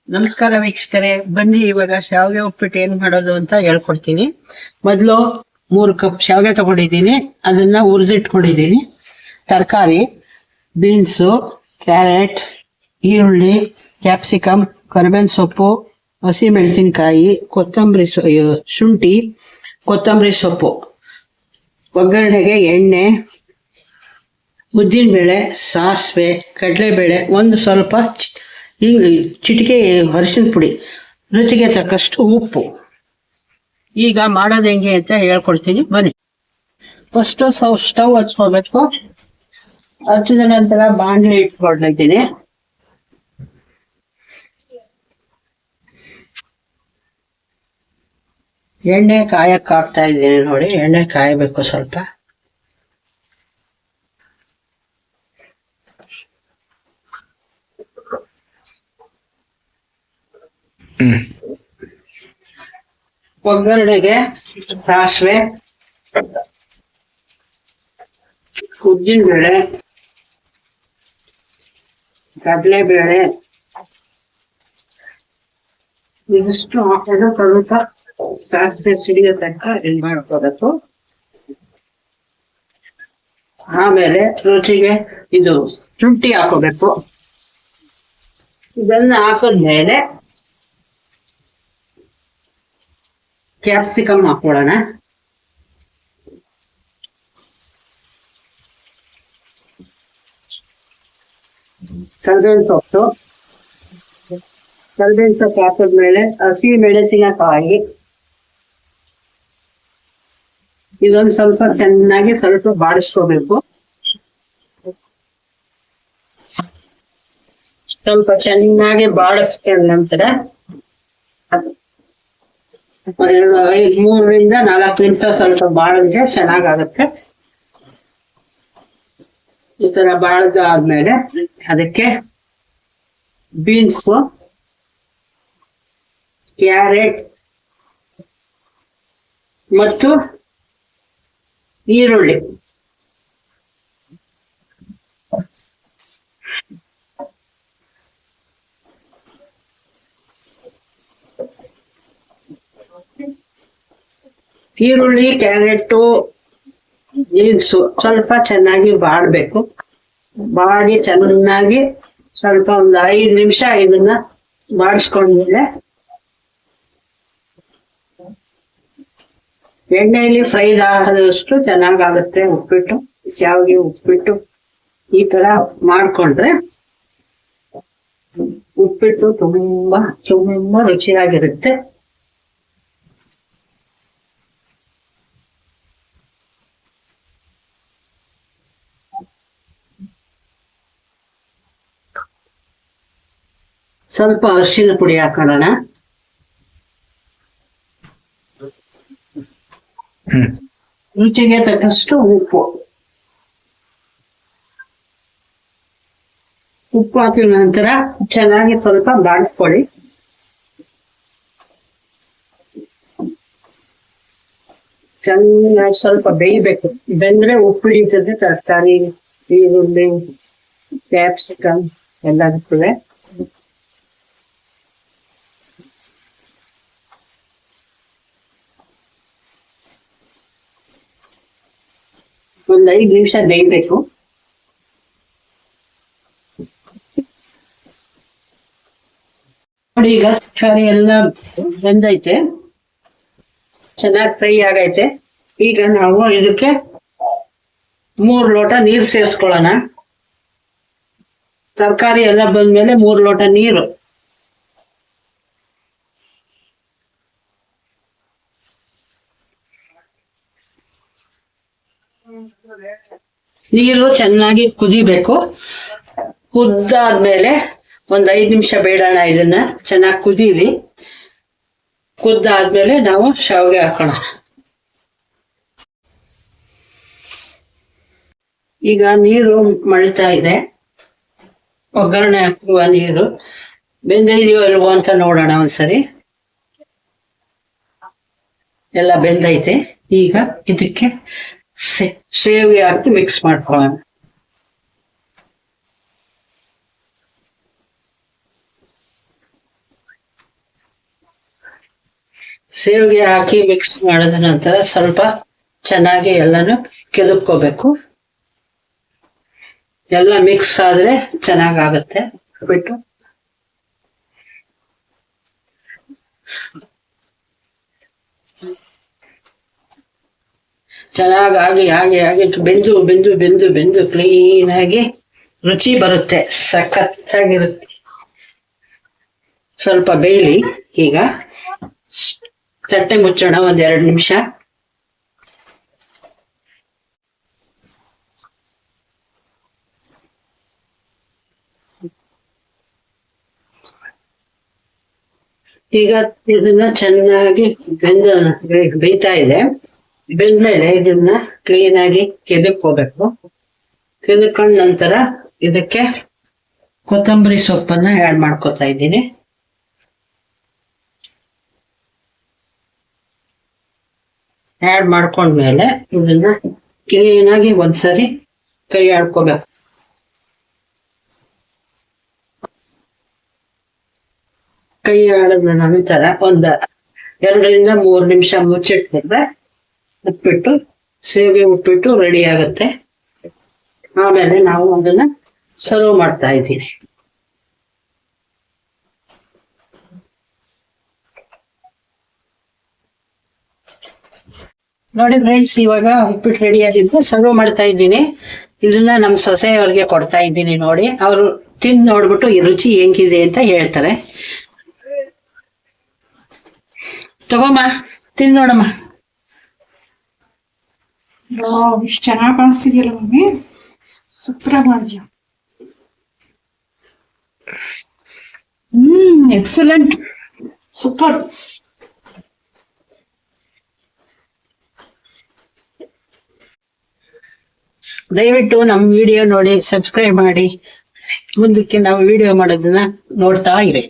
ನಮಸ್ಕಾರ ವೀಕ್ಷಕರೇ, ಬನ್ನಿ ಇವಾಗ ಶಾವಿಗೆ ಉಪ್ಪಿಟ್ಟು ಏನ್ ಮಾಡೋದು ಅಂತ ಹೇಳ್ಕೊಡ್ತೀನಿ. ಮೊದಲು 3 ಕಪ್ ಶಾವಿಗೆ ತಗೊಂಡಿದ್ದೀನಿ, ಅದನ್ನ ಹುರಿದಿಟ್ಕೊಂಡಿದ್ದೀನಿ. ತರಕಾರಿ ಬೀನ್ಸು, ಕ್ಯಾರೆಟ್, ಈರುಳ್ಳಿ, ಕ್ಯಾಪ್ಸಿಕಮ್, ಕರಿಬೇವಿನ ಸೊಪ್ಪು, ಹಸಿ ಮೆಣಸಿನ್ಕಾಯಿ, ಕೊತ್ತಂಬರಿ ಶುಂಠಿ, ಕೊತ್ತಂಬರಿ ಸೊಪ್ಪು, ಒಗ್ಗರಣೆಗೆ ಎಣ್ಣೆ, ಉದ್ದಿನಬೇಳೆ, ಸಾಸಿವೆ, ಕಡಲೆಬೇಳೆ, ಒಂದು ಸ್ವಲ್ಪ ಚಿಟಿಕೆ ಅರಿಶಿನ ಪುಡಿ, ರುಚಿಗೆ ತಕ್ಕಷ್ಟು ಉಪ್ಪು. ಈಗ ಮಾಡೋದು ಹೆಂಗೆ ಅಂತ ಹೇಳ್ಕೊಡ್ತೀನಿ ಬನ್ನಿ. ಫಸ್ಟ್ ಸ್ಟವ್ ಹಚ್ಕೋಬೇಕು. ಹಚ್ಚಿದ ನಂತರ ಬಾಣಲೆ ಇಟ್ಕೊಂಡಿದ್ದೀನಿ. ಎಣ್ಣೆ ಕಾಯಕ್ಕೆ ಹಾಕ್ತಾ ಇದ್ದೀನಿ ನೋಡಿ. ಎಣ್ಣೆ ಕಾಯಬೇಕು ಸ್ವಲ್ಪ. ಒಗ್ಗರಣೆಗೆ ಸಾಸಿವೆ, ಉದ್ದಿನಬೇಳೆ, ಕಡಲೆಬೇಳೆ ಇದಿಷ್ಟು ಹಾಕಿದ್ರೆ ಸ್ವಲ್ಪ ಸಾಸಿವೆ ಸಿಡಿಯೋ ತನಕ ಇದು ಮಾಡ್ಕೋಬೇಕು. ಆಮೇಲೆ ರುಚಿಗೆ ಇದು ಶುಂಠಿ ಹಾಕೋಬೇಕು. ಇದನ್ನ ಹಾಕಿದ್ಮೇಲೆ ಕ್ಯಾಪ್ಸಿಕಮ್ ಹಾಕೊಳ್ಳೋಣ. ಕರಿಬೇವಿನ ಸೊಪ್ಪು ಹಾಕಿದ್ಮೇಲೆ ಹಸಿ ಮೆಣಸಿನಕಾಯಿ, ಇದೊಂದು ಸ್ವಲ್ಪ ಚೆನ್ನಾಗಿ ಸ್ವಲ್ಪ ಬಾಡಿಸ್ಕೋಬೇಕು. ಸ್ವಲ್ಪ ಚೆನ್ನಾಗಿ ಬಾಡಿಸ್ಕೊಂಡ ನಂತರ 3 ರಿಂದ 4 ನಿಮಿಷ ಸ್ವಲ್ಪ ಬಾಳಿದ್ರೆ ಚೆನ್ನಾಗಾಗುತ್ತೆ. ಈ ತರ ಬಾಳ್ದಾದ್ಮೇಲೆ ಅದಕ್ಕೆ ಬೀನ್ಸು, ಕ್ಯಾರೆಟ್ ಮತ್ತು ಈರುಳ್ಳಿ ಕ್ಯಾರೆಟ್, ಬೀನ್ಸು ಸ್ವಲ್ಪ ಚೆನ್ನಾಗಿ ಬಾಡ್ಬೇಕು. ಬಾಡಿ ಚೆನ್ನಾಗಿ ಸ್ವಲ್ಪ ಒಂದು 5 ನಿಮಿಷ ಇದನ್ನ ಬಾಡಿಸ್ಕೊಂಡ್ಮೇಲೆ ಎಣ್ಣೆಯಲ್ಲಿ ಫ್ರೈ ಆದಷ್ಟು ಚೆನ್ನಾಗಾಗುತ್ತೆ ಉಪ್ಪಿಟ್ಟು. ಶಾವಿಗೆ ಉಪ್ಪಿಟ್ಟು ಈ ತರ ಮಾಡ್ಕೊಂಡ್ರೆ ಉಪ್ಪಿಟ್ಟು ತುಂಬಾ ತುಂಬಾ ರುಚಿಯಾಗಿರುತ್ತೆ. ಸ್ವಲ್ಪ ಅರಿಶಿನ ಪುಡಿ ಹಾಕೋಣ. ರುಚಿಗೆ ತಕ್ಕಷ್ಟು ಉಪ್ಪು ಹಾಕಿದ ನಂತರ ಚೆನ್ನಾಗಿ ಸ್ವಲ್ಪ ಬಾಡಿಸ್ಕೊಳ್ಳಿ. ಚೆನ್ನಾಗಿ ಸ್ವಲ್ಪ ಬೇಯಬೇಕು. ಬೆಂದ್ರೆ ಉಪ್ಪು ಹಿಡಿತದೆ. ತರಕಾರಿ, ಈರುಳ್ಳಿ, ಕ್ಯಾಪ್ಸಿಕಮ್ ಎಲ್ಲ ಇರ್ತದೆ. ಒಂದು 5 ನಿಮಿಷ ಬೇಯಬೇಕು. ನೋಡಿ, ಈಗ ತರಕಾರಿ ಎಲ್ಲ ಬೆಂದೈತೆ, ಚೆನ್ನಾಗಿ ಫ್ರೈ ಆಗೈತೆ. ಈಗ ನಾವು ಇದಕ್ಕೆ 3 ಲೋಟ ನೀರು ಸೇರಿಸ್ಕೊಳ್ಳೋಣ. ತರಕಾರಿ ಎಲ್ಲ ಬಂದ್ಮೇಲೆ 3 ಲೋಟ ನೀರು. ನೀರು ಚೆನ್ನಾಗಿ ಕುದಿಬೇಕು. ಕುದ್ದಾದ್ಮೇಲೆ ಒಂದ್ 5 ನಿಮಿಷ ಬೇಡೋಣ. ಇದನ್ನ ಚೆನ್ನಾಗಿ ಕುದೀಲಿ. ಕುದ್ದಾದ್ಮೇಲೆ ನಾವು ಶಾವಿಗೆ ಹಾಕೋಣ. ಈಗ ನೀರು ಮಳಿತಾ ಇದೆ. ಒಗ್ಗರಣೆ ಹಾಕುವ ನೀರು ಬೆಂದಿದೆಯೋ ಇಲ್ವೋ ಅಂತ ನೋಡೋಣ ಒಂದ್ಸರಿ. ಎಲ್ಲ ಬೆಂದೈತೆ. ಈಗ ಇದಕ್ಕೆ ಸೇವಿಗೆ ಹಾಕಿ ಮಿಕ್ಸ್ ಮಾಡ್ಕೊಳ್ಳೋಣ. ಸೇವಿಗೆ ಹಾಕಿ ಮಿಕ್ಸ್ ಮಾಡಿದ ನಂತರ ಸ್ವಲ್ಪ ಚೆನ್ನಾಗಿ ಎಲ್ಲಾನು ಕೆದಕ್ಕೋಬೇಕು. ಎಲ್ಲ ಮಿಕ್ಸ್ ಆದ್ರೆ ಚೆನ್ನಾಗಾಗತ್ತೆ. ಬಿಟ್ಟು ಚೆನ್ನಾಗಿ ಹಾಗೆ ಬೆಂದು ಕ್ಲೀನ್ ಆಗಿ ರುಚಿ ಬರುತ್ತೆ. ಸಖತ್ತಾಗಿರುತ್ತೆ. ಸ್ವಲ್ಪ ಬೇಯಲಿ. ಈಗ ತಟ್ಟೆ ಮುಚ್ಚೋಣ 1-2 ನಿಮಿಷ. ಈಗ ಇದನ್ನ ಚೆನ್ನಾಗಿ ಬೇಯ್ತಾ ಇದೆ. ಬೆಂದ್ಮೇಲೆ ಇದನ್ನ ಕ್ಲೀನ್ ಆಗಿ ಕೆದಕ್ಕೋಬೇಕು. ಕೆದಕೊಂಡ ನಂತರ ಇದಕ್ಕೆ ಕೊತ್ತಂಬರಿ ಸೊಪ್ಪನ್ನ ಆಡ್ ಮಾಡ್ಕೊತಾ ಇದ್ದೀನಿ. ಆಡ್ ಮಾಡ್ಕೊಂಡ್ಮೇಲೆ ಇದನ್ನ ಕ್ಲೀನ್ ಆಗಿ ಒಂದ್ಸರಿ ಕೈ ಆಡ್ಕೋಬೇಕು. ಕೈ ಆಡಿದ ನಂತರ 2-3 ನಿಮಿಷ ಮುಚ್ಚಿಟ್ಬಿಟ್ರೆ ಉಪ್ಪಿಟ್ಟು ಸೇವಿಗೆ ಉಪ್ಪಿಟ್ಟು ರೆಡಿ ಆಗುತ್ತೆ. ಆಮೇಲೆ ನಾವು ಅದನ್ನ ಸರ್ವ್ ಮಾಡ್ತಾ ಇದ್ದೀನಿ. ನೋಡಿ ಫ್ರೆಂಡ್ಸ್, ಇವಾಗ ಉಪ್ಪಿಟ್ಟು ರೆಡಿ ಆಗಿದ್ದು ಸರ್ವ್ ಮಾಡ್ತಾ ಇದ್ದೀನಿ. ಇದನ್ನ ನಮ್ಮ ಸೊಸೆಯವ್ರಿಗೆ ಕೊಡ್ತಾ ಇದ್ದೀನಿ. ನೋಡಿ, ಅವರು ತಿಂದು ನೋಡ್ಬಿಟ್ಟು ಈ ರುಚಿ ಹೆಂಗಿದೆ ಅಂತ ಹೇಳ್ತಾರೆ. ತಗೋಮ್ಮ, ತಿಂದು ನೋಡಮ್ಮ. ಇಷ್ಟು ಚೆನ್ನಾಗಿ ಕಾಣಿಸ್ತಿದೆಯಲ್ಲ ಮಮ್ಮಿ, ಸೂಪರ್ ಆಗಿ ಮಾಡಿದ್ಯಾ. Excellent, super. ದಯವಿಟ್ಟು ನಮ್ಮ ವಿಡಿಯೋ ನೋಡಿ ಸಬ್ಸ್ಕ್ರೈಬ್ ಮಾಡಿ. ಮುಂದಕ್ಕೆ ನಾವು ವಿಡಿಯೋ ಮಾಡೋದನ್ನ ನೋಡ್ತಾ ಇರಿ.